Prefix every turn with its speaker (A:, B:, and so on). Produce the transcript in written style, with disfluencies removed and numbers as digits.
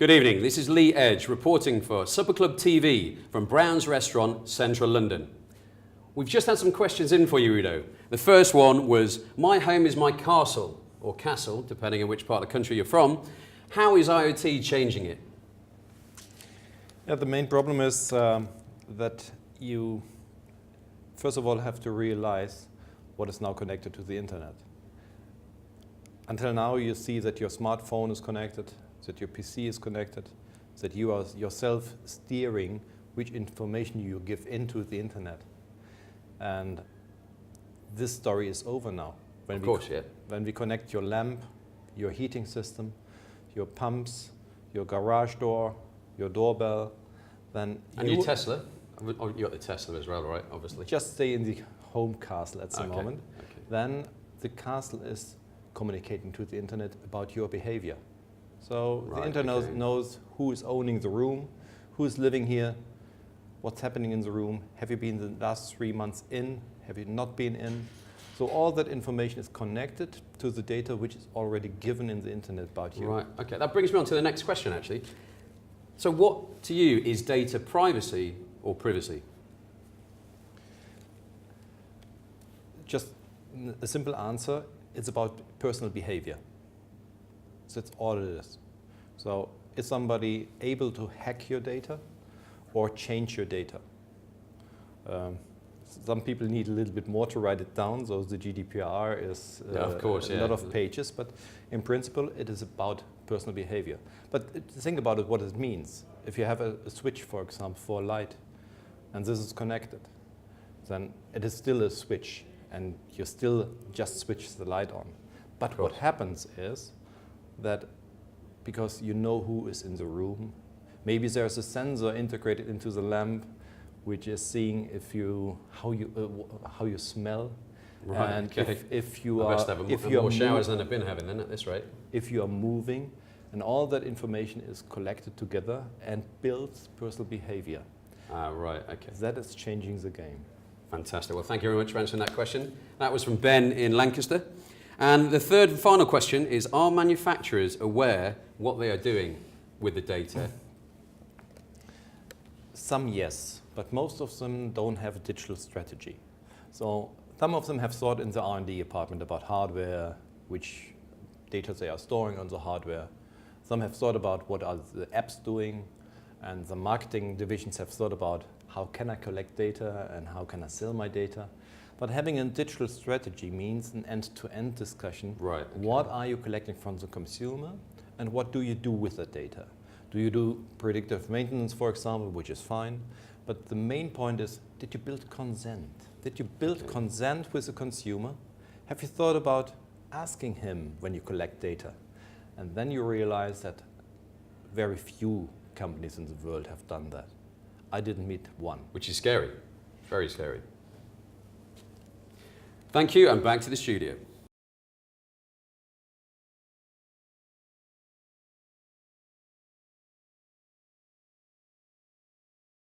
A: Good evening, this is Lee Edge reporting for Supper Club TV from Brown's Restaurant, Central London. We've just had some questions in for you, Udo. The first one was, my home is my castle, or castle, depending on which part of the country you're from. How is IoT changing it?
B: Yeah, the main problem is that you, first of all, have to realize what is now connected to the internet. Until now, you see that your smartphone is connected, that your PC is connected, that you are yourself steering which information you give into the internet. And this story is over now. When we connect your lamp, your heating system, your pumps, your garage door, your doorbell, then
A: and your Tesla? Oh, you got the Tesla as well, right? Obviously.
B: Just stay in the home castle at the moment. Okay. Then the castle is communicating to the internet about your behavior. So the internet knows who is owning the room, who is living here, what's happening in the room, have you been the last 3 months in, have you not been in. So all that information is connected to the data which is already given in the internet about you.
A: Right, okay, that brings me on to the next question actually. So what to you is data privacy or privacy?
B: Just a simple answer, it's about personal behavior. So that's all it is. So is somebody able to hack your data or change your data? Some people need a little bit more to write it down, so the GDPR is a lot of pages, but in principle it is about personal behavior. But think about it, what it means. If you have a switch, for example, for a light, and this is connected, then it is still a switch, and you still just switch the light on. But what happens is that because you know who is in the room, maybe there's a sensor integrated into the lamp which is seeing how you smell,
A: right,
B: and
A: okay.
B: if you
A: I
B: are
A: best have more showers than I've been having then at this rate.
B: If you are moving, and all that information is collected together and builds personal behavior.
A: Right, okay.
B: That is changing the game.
A: Fantastic. Well, thank you very much for answering that question. That was from Ben in Lancaster. And the third and final question is, are manufacturers aware what they are doing with the data?
B: Some yes, but most of them don't have a digital strategy. So some of them have thought in the R&D department about hardware, which data they are storing on the hardware. Some have thought about what are the apps doing, and the marketing divisions have thought about how can I collect data and how can I sell my data. But having a digital strategy means an end-to-end discussion.
A: Right. Okay.
B: What are you collecting from the consumer, and what do you do with the data? Do you do predictive maintenance, for example, which is fine, but the main point is, did you build consent? Did you build consent with the consumer? Have you thought about asking him when you collect data? And then you realize that very few companies in the world have done that. I didn't meet one.
A: Which is scary, very scary. Thank you, and back to the studio.